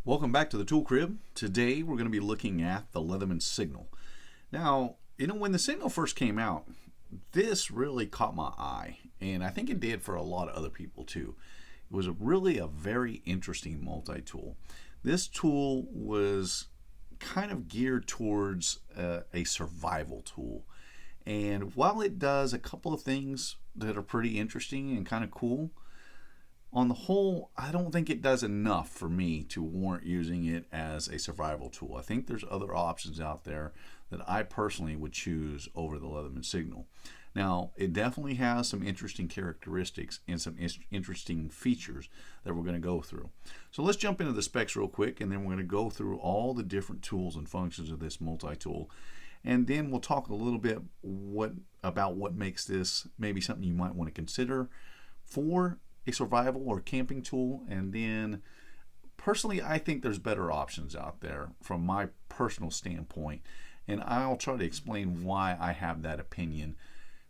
Welcome back to the Tool Crib. Today we're going to be looking at the Leatherman Signal. Now, when the Signal first came out, this really caught my eye, and I think it did for a lot of other people too. It was really a very interesting multi-tool. This tool was kind of geared towards a survival tool. And while it does a couple of things that are pretty interesting and kind of cool, on the whole, I don't think it does enough for me to warrant using it as a survival tool. I think there's other options out there that I personally would choose over the Leatherman Signal. Now, it definitely has some interesting characteristics and some interesting features that we're going to go through. So let's jump into the specs real quick, and then we're going to go through all the different tools and functions of this multi-tool. And then we'll talk a little bit about what makes this maybe something you might want to consider for a survival or camping tool. And then personally, I think there's better options out there from my personal standpoint, and I'll try to explain why I have that opinion,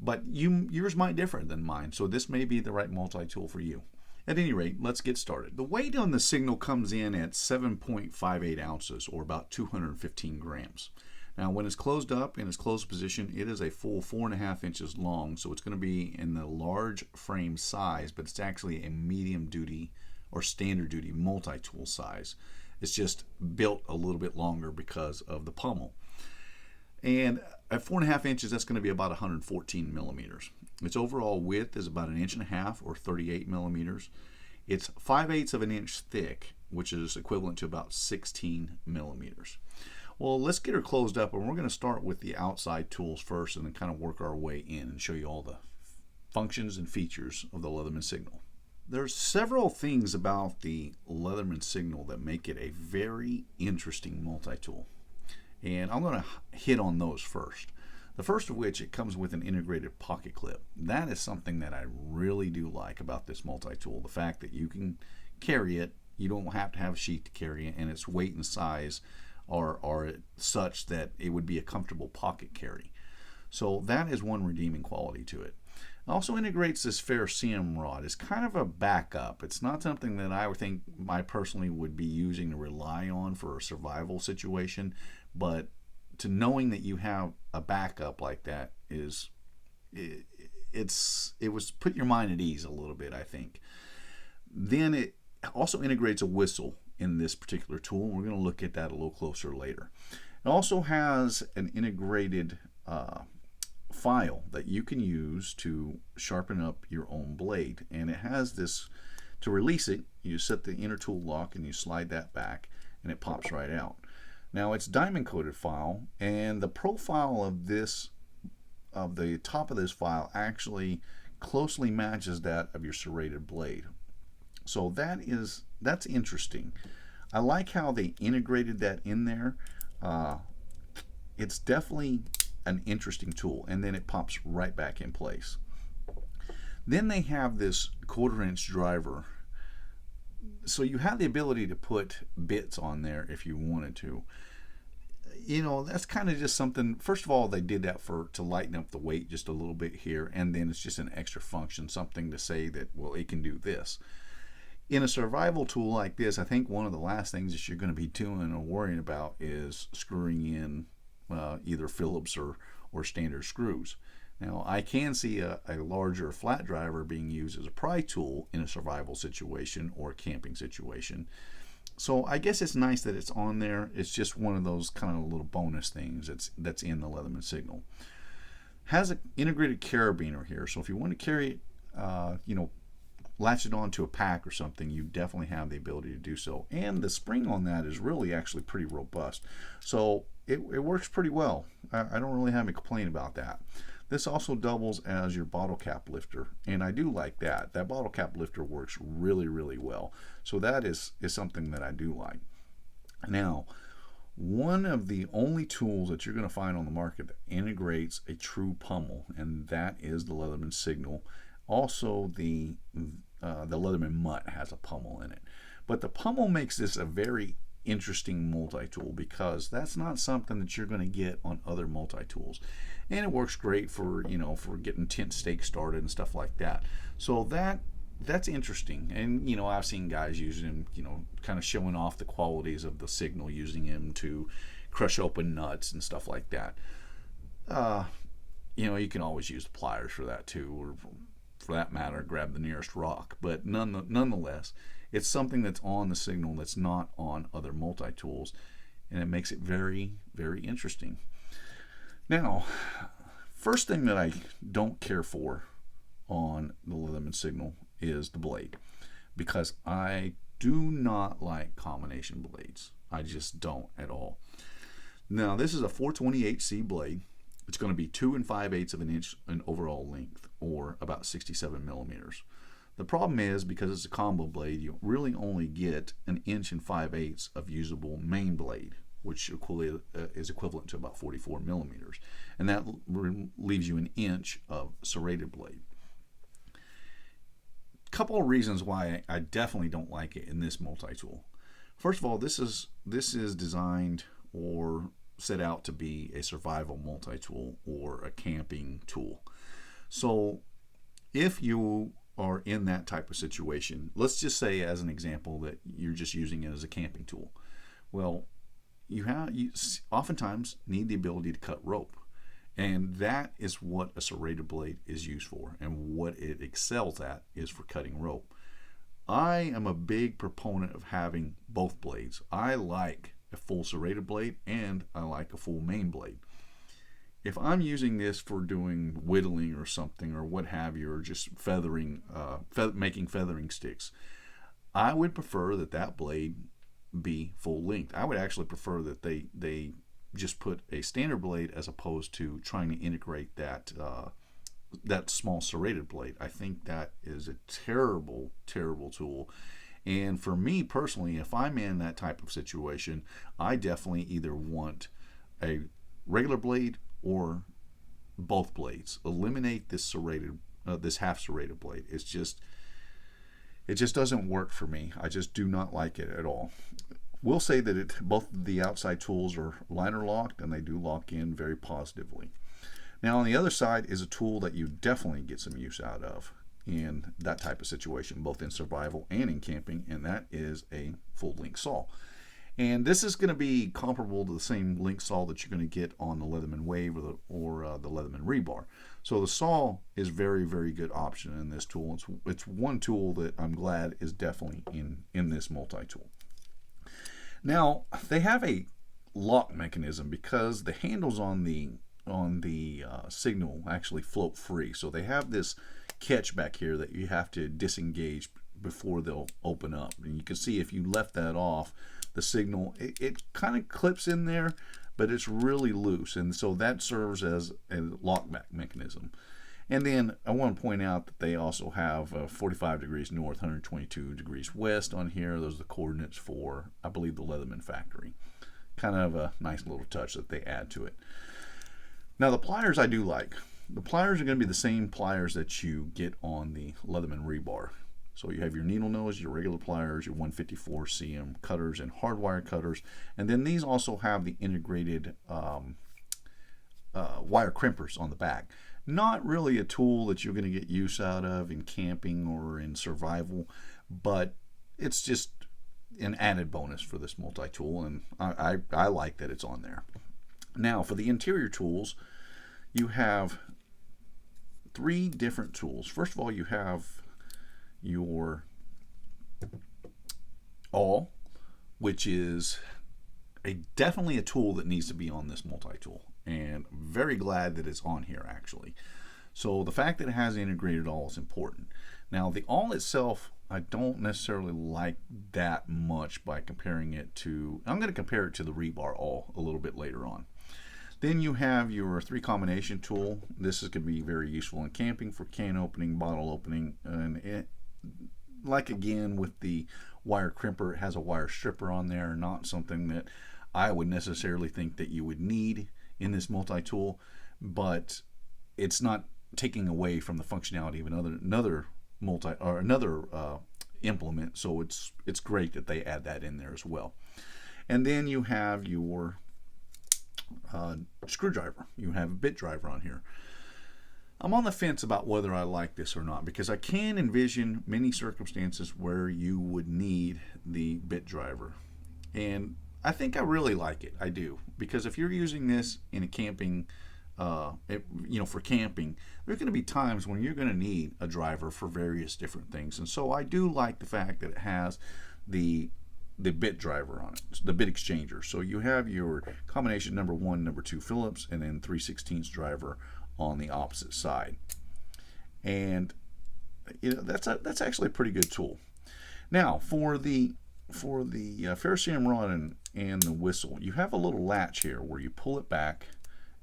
but yours might differ than mine, so this may be the right multi-tool for you. At any rate, let's get started. The weight on the Signal comes in at 7.58 ounces, or about 215 grams. Now, when it's closed up in its closed position, it is a full 4.5 inches long, so it's going to be in the large frame size, but it's actually a medium duty or standard duty multi-tool size. It's just built a little bit longer because of the pommel. And at 4.5 inches, that's going to be about 114 millimeters. Its overall width is about 1.5 inches or 38 millimeters. It's 5/8 of an inch thick, which is equivalent to about 16 millimeters. Well, let's get her closed up, and we're going to start with the outside tools first and then kind of work our way in and show you all the functions and features of the Leatherman Signal. There's several things about the Leatherman Signal that make it a very interesting multi-tool, and I'm going to hit on those first. The first of which, it comes with an integrated pocket clip. That is something that I really do like about this multi-tool, the fact that you can carry it, you don't have to have a sheath to carry it, and its weight and size are such that it would be a comfortable pocket carry. So that is one redeeming quality to it. It also integrates this ferrocerium rod. It's kind of a backup. It's not something that I would think I personally would be using to rely on for a survival situation, but to knowing that you have a backup like that is it was put your mind at ease a little bit, I think. Then it also integrates a whistle in this particular tool. We're going to look at that a little closer later. It also has an integrated file that you can use to sharpen up your own blade, and it has this, to release it, you set the inner tool lock and you slide that back and it pops right out. Now, it's diamond coated file, and the profile of the top of this file actually closely matches that of your serrated blade. So that's interesting. I like how they integrated that in there. It's definitely an interesting tool, and then it pops right back in place. Then they have this 1/4 inch driver, so you have the ability to put bits on there if you wanted to. That's kind of just something. First of all, they did that to lighten up the weight just a little bit here, and then it's just an extra function, something to say that, well, it can do this. In a survival tool like this, I think one of the last things that you're going to be doing or worrying about is screwing in either Phillips or standard screws. Now, I can see a larger flat driver being used as a pry tool in a survival situation or a camping situation. So I guess it's nice that it's on there. It's just one of those kind of little bonus things that's in the Leatherman Signal. Has an integrated carabiner here, so if you want to carry it, latch it onto a pack or something, you definitely have the ability to do so. And the spring on that is really actually pretty robust. So it works pretty well. I don't really have a complaint about that. This also doubles as your bottle cap lifter, and I do like that. That bottle cap lifter works really, really well. So that is something that I do like. Now, one of the only tools that you're going to find on the market that integrates a true pommel, and that is the Leatherman Signal. Also, the Leatherman Mutt has a pommel in it. But the pommel makes this a very interesting multi-tool because that's not something that you're going to get on other multi-tools. And it works great for getting tent stakes started and stuff like that. So that that's interesting. And I've seen guys using him, kind of showing off the qualities of the Signal, using him to crush open nuts and stuff like that. Uh, you can always use the pliers for that too, or for that matter, grab the nearest rock. But nonetheless, it's something that's on the Signal that's not on other multi-tools, and it makes it very, very interesting. Now, first thing that I don't care for on the Leatherman Signal is the blade, because I do not like combination blades. I just don't at all. Now, this is a 428C blade. It's going to be 2 5/8 of an inch in overall length, or about 67 millimeters. The problem is, because it's a combo blade, you really only get an inch and 5/8 of usable main blade, which is equivalent to about 44 millimeters. And that leaves you an inch of serrated blade. Couple of reasons why I definitely don't like it in this multi-tool. First of all, this is designed or set out to be a survival multi-tool or a camping tool. So if you are in that type of situation, let's just say as an example that you're just using it as a camping tool. Well, you oftentimes need the ability to cut rope. And that is what a serrated blade is used for, and what it excels at is for cutting rope. I am a big proponent of having both blades. I like a full serrated blade, and I like a full main blade. If I'm using this for doing whittling or something, or what have you, or just feathering, making feathering sticks, I would prefer that blade be full length. I would actually prefer that they just put a standard blade, as opposed to trying to integrate that small serrated blade. I think that is a terrible, terrible tool. And for me personally, if I'm in that type of situation, I definitely either want a regular blade or both blades. Eliminate this this half serrated blade. It just doesn't work for me. I just do not like it at all. We'll say that both the outside tools are liner locked, and they do lock in very positively. Now, on the other side is a tool that you definitely get some use out of in that type of situation, both in survival and in camping, and that is a full link saw. And this is going to be comparable to the same link saw that you're going to get on the Leatherman Wave or the Leatherman Rebar. So the saw is very, very good option in this tool. It's one tool that I'm glad is definitely in this multi-tool. Now, they have a lock mechanism, because the handles on the Signal actually float free. So they have this catch back here that you have to disengage before they'll open up. And you can see if you left that off, the Signal, it kind of clips in there, but it's really loose. And so that serves as a lockback mechanism. And then I want to point out that they also have 45 degrees north, 122 degrees west on here. Those are the coordinates for, I believe, the Leatherman factory. Kind of a nice little touch that they add to it. Now, the pliers I do like. The pliers are going to be the same pliers that you get on the Leatherman Rebar. So you have your needle nose, your regular pliers, your 154 cm cutters, and hardwire cutters. And then these also have the integrated wire crimpers on the back. Not really a tool that you're going to get use out of in camping or in survival, but it's just an added bonus for this multi-tool, and I like that it's on there. Now, for the interior tools, you have 3 different tools. First of all, you have your awl, which is definitely a tool that needs to be on this multi-tool, and very glad that it's on here actually. So the fact that it has integrated awl is important. Now, the awl itself, I don't necessarily like that much by comparing it to, I'm going to compare it to the Rebar awl a little bit later on. Then you have your 3 combination tool. This is going to be very useful in camping for can opening, bottle opening, and like again with the wire crimper, it has a wire stripper on there, not something that I would necessarily think that you would need in this multi-tool, but it's not taking away from the functionality of another implement, so it's great that they add that in there as well. And then you have your screwdriver. You have a bit driver on here. I'm on the fence about whether I like this or not, because I can envision many circumstances where you would need the bit driver. And I think I really like it. I do. Because if you're using this in a camping, for camping, there's going to be times when you're going to need a driver for various different things. And so I do like the fact that it has the bit driver on it, the bit exchanger. So you have your combination number 1, number 2 Phillips, and then 3/16 driver on the opposite side. And that's actually a pretty good tool. Now for the ferrocerium rod and the whistle, you have a little latch here where you pull it back,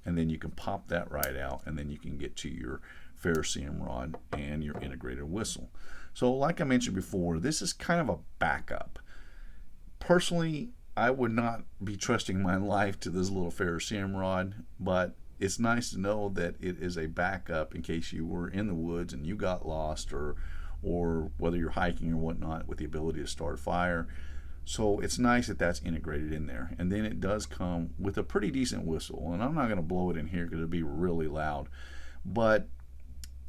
and then you can pop that right out, and then you can get to your ferrocerium rod and your integrated whistle. So like I mentioned before, this is kind of a backup. Personally, I would not be trusting my life to this little ferrocerium rod, but it's nice to know that it is a backup in case you were in the woods and you got lost, or whether you're hiking or whatnot, with the ability to start a fire. So it's nice that that's integrated in there. And then it does come with a pretty decent whistle, and I'm not going to blow it in here because it'd be really loud. But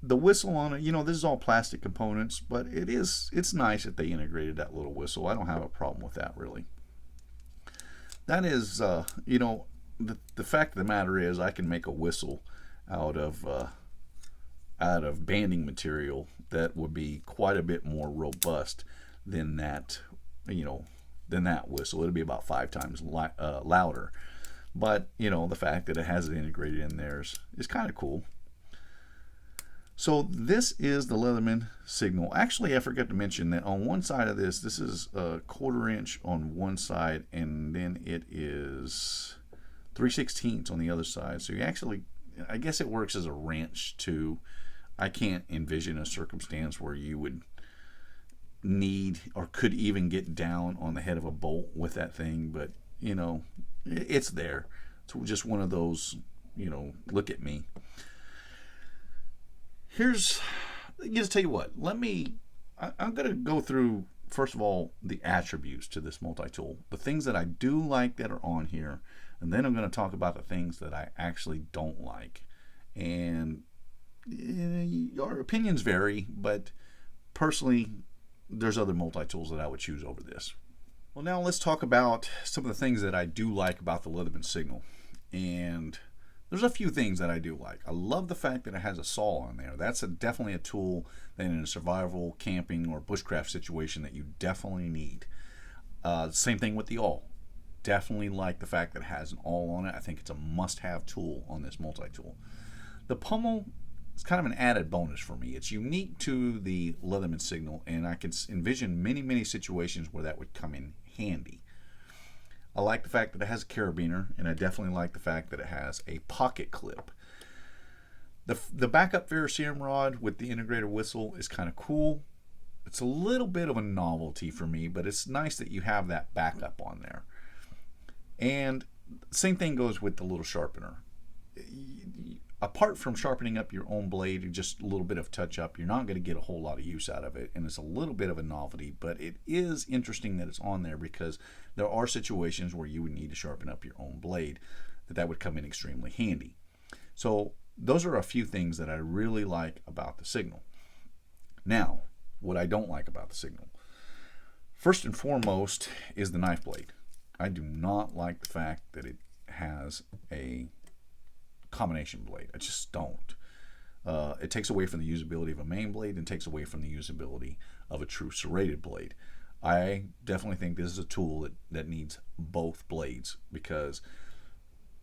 the whistle on it, this is all plastic components, but it's nice that they integrated that little whistle. I don't have a problem with that, really. That is, the fact of the matter is, I can make a whistle out of banding material that would be quite a bit more robust than that whistle. It'll be about 5 times louder. But the fact that it has it integrated in there is kind of cool. So this is the Leatherman Signal. Actually, I forgot to mention that on one side of this is a 1/4 inch on one side, and then it is 3/16 on the other side. So you actually, I guess it works as a wrench too. I can't envision a circumstance where you would need or could even get down on the head of a bolt with that thing, but it's there. It's just one of those, look at me. Just tell you what, I'm going to go through, first of all, the attributes to this multi-tool, the things that I do like that are on here, and then I'm going to talk about the things that I actually don't like. And your opinions vary, but personally, there's other multi-tools that I would choose over this. Well, now let's talk about some of the things that I do like about the Leatherman Signal. And there's a few things that I do like. I love the fact that it has a saw on there. That's definitely a tool that in a survival, camping, or bushcraft situation that you definitely need. Same thing with the awl. Definitely like the fact that it has an awl on it. I think it's a must-have tool on this multi-tool. The pommel is kind of an added bonus for me. It's unique to the Leatherman Signal, and I can envision many, many situations where that would come in handy. I like the fact that it has a carabiner, and I definitely like the fact that it has a pocket clip. The backup ferrocerium rod with the integrated whistle is kind of cool. It's a little bit of a novelty for me, but it's nice that you have that backup on there. And same thing goes with the little sharpener. Apart from sharpening up your own blade, just a little bit of touch up, you're not going to get a whole lot of use out of it, and it's a little bit of a novelty, but it is interesting that it's on there because there are situations where you would need to sharpen up your own blade that would come in extremely handy. So those are a few things that I really like about the Signal. Now, what I don't like about the Signal, first and foremost, is the knife blade. I do not like the fact that it has a combination blade. I just don't. It takes away from the usability of a main blade and takes away from the usability of a true serrated blade. I definitely think this is a tool that needs both blades, because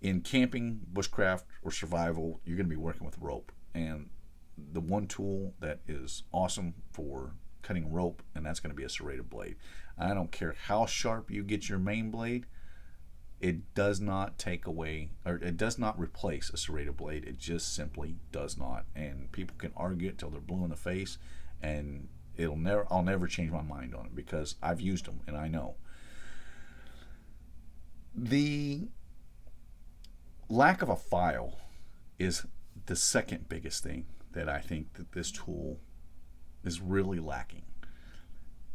in camping, bushcraft, or survival, you're going to be working with rope. And the one tool that is awesome for cutting rope, and that's going to be a serrated blade. I don't care how sharp you get your main blade, it does not take away, or it does not replace a serrated blade. It just simply does not. And people can argue it till they're blue in the face, and I'll never change my mind on it because I've used them and I know. The lack of a file is the second biggest thing that I think that this tool is really lacking.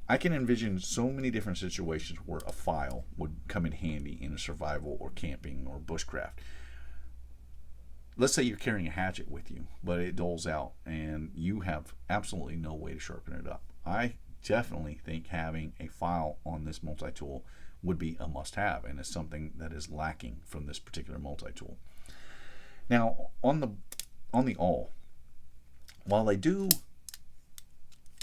I can envision so many different situations where a file would come in handy in a survival or camping or bushcraft. let's say you're carrying a hatchet with you, but it dulls out and you have absolutely no way to sharpen it up. I definitely think having a file on this multi-tool would be a must-have, and it's something that is lacking from this particular multi-tool. Now, on the awl, while they do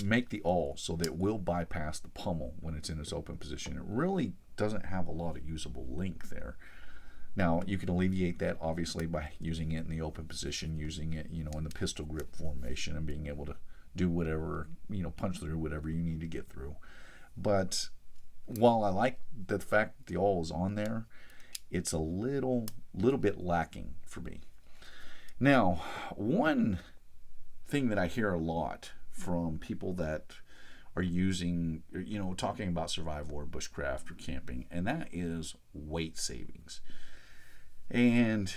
make the awl so that it will bypass the pommel when it's in its open position, it really doesn't have a lot of usable length there. Now, you can alleviate that obviously by using it in the open position, using it, in the pistol grip formation, and being able to do whatever, punch through whatever you need to get through. But while I like the fact that the awl is on there, it's a little bit lacking for me. Now, one thing that I hear a lot from people that are using, talking about survival or bushcraft or camping, and that is weight savings. And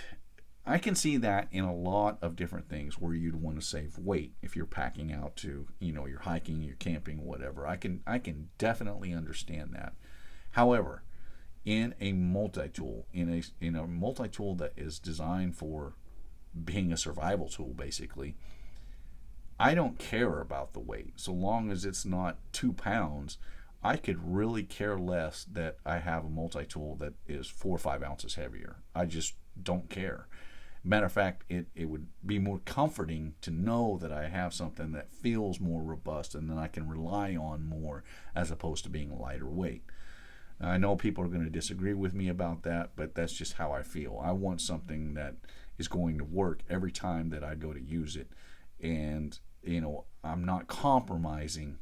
I can see that in a lot of different things where you'd want to save weight if you're packing out to, you're hiking, you're camping, whatever. I can definitely understand that. However, in a multi-tool, in a multi-tool that is designed for being a survival tool, basically, I don't care about the weight. So long as it's not 2 pounds, I could really care less that I have a multi-tool that is 4 or 5 ounces heavier. I just don't care. Matter of fact, it would be more comforting to know that I have something that feels more robust and that I can rely on more as opposed to being lighter weight. Now, I know people are going to disagree with me about that, but that's just how I feel. I want something that is going to work every time that I go to use it. And, I'm not compromising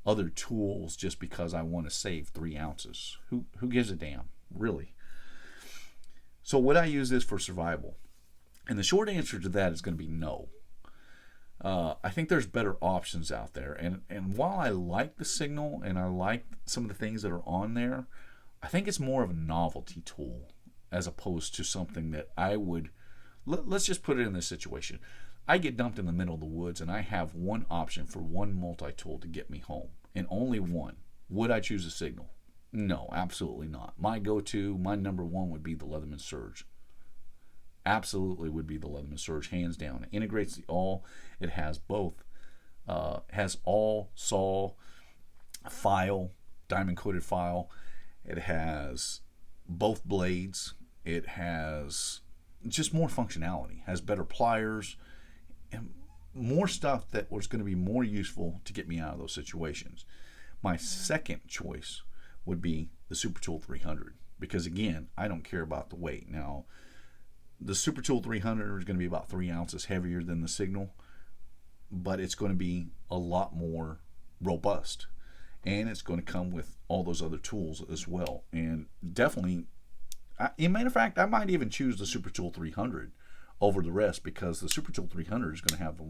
other tools just because I want to save 3 ounces. Who gives a damn, really? So would I use this for survival? And the short answer to that is going to be no. I think there's better options out there. And while I like the Signal and I like some of the things that are on there, I think it's more of a novelty tool as opposed to something that I would... Let's just put it in this situation. I get dumped in the middle of the woods and I have one option for one multi-tool to get me home, and only one. Would I choose a Signal? No, absolutely not. My go-to, my number one would be the Leatherman Surge. Absolutely would be the Leatherman Surge, hands down. It integrates the awl. It has both, has awl, saw, file, diamond-coated file. It has both blades. It has just more functionality, has better pliers, and more stuff that was going to be more useful to get me out of those situations. My second choice would be the Super Tool 300 because, again, I don't care about the weight. Now, the Super Tool 300 is going to be about 3 ounces heavier than the Signal, but it's going to be a lot more robust, and it's going to come with all those other tools as well. And definitely, as a matter of fact, I might even choose the Super Tool 300 over the rest because the Super Tool 300 is going to have the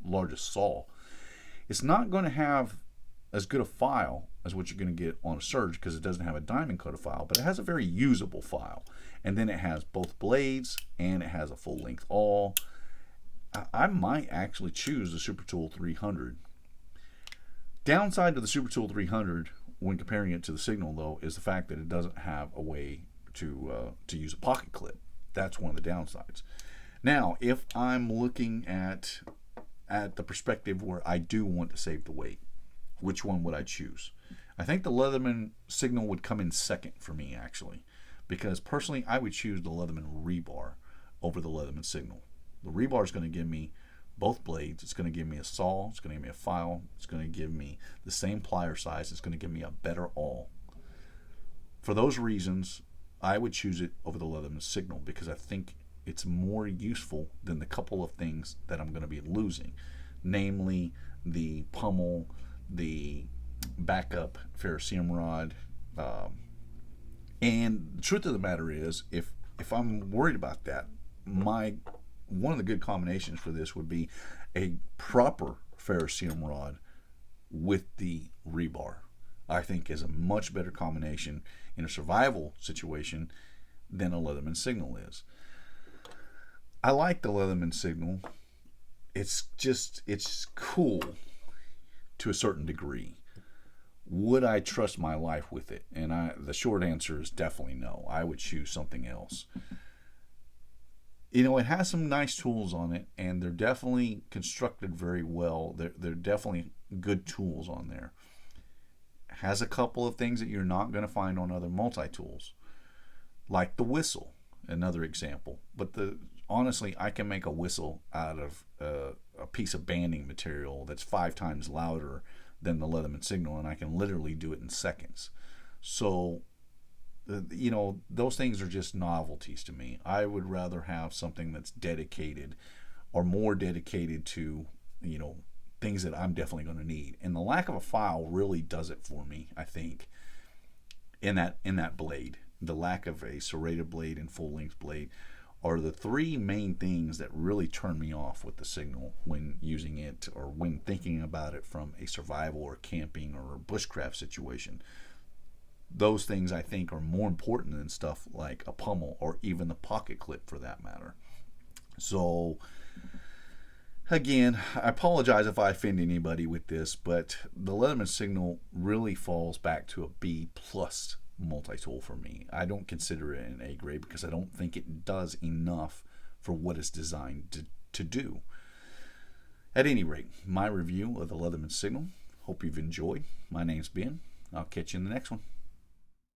largest saw. It's not going to have as good a file as what you're going to get on a Surge because it doesn't have a diamond coated file, but it has a very usable file. And then it has both blades and it has a full length awl. I might actually choose the Super Tool 300. Downside to the Super Tool 300 when comparing it to the Signal, though, is the fact that it doesn't have a way to use a pocket clip. That's one of the downsides. Now, if I'm looking at the perspective where I do want to save the weight, which one would I choose? I think the Leatherman Signal would come in second for me, actually, because personally I would choose the Leatherman rebar over the Leatherman Signal. The rebar is going to give me both blades. It's going to give me a saw. It's going to give me a file. It's going to give me the same plier size. It's going to give me a better awl. For those reasons, I would choose it over the Leatherman Signal because I think it's more useful than the couple of things that I'm going to be losing, namely the pommel, the backup ferrocerium rod, and the truth of the matter is, if I'm worried about that, one of the good combinations for this would be a proper ferrocerium rod with the rebar. I think is a much better combination in a survival situation than a Leatherman Signal is. I like the Leatherman Signal. It's cool to a certain degree. Would I trust my life with it? And the short answer is definitely no. I would choose something else. it has some nice tools on it, and they're definitely constructed very well. They're definitely good tools on there. Has a couple of things that you're not going to find on other multi-tools, like the whistle, another example. But honestly, I can make a whistle out of a piece of banding material that's 5 times louder than the Leatherman Signal, and I can literally do it in seconds. So, those things are just novelties to me. I would rather have something that's dedicated or more dedicated to, things that I'm definitely going to need. And the lack of a file really does it for me, I think, in that blade. The lack of a serrated blade and full length blade are the 3 main things that really turn me off with the Signal when using it or when thinking about it from a survival or camping or bushcraft situation. Those things I think are more important than stuff like a pommel or even the pocket clip for that matter. So again, I apologize if I offend anybody with this, but the Leatherman Signal really falls back to a B plus multi-tool for me. I don't consider it an A grade because I don't think it does enough for what it's designed to do. At any rate, my review of the Leatherman Signal. Hope you've enjoyed. My name's Ben. I'll catch you in the next one.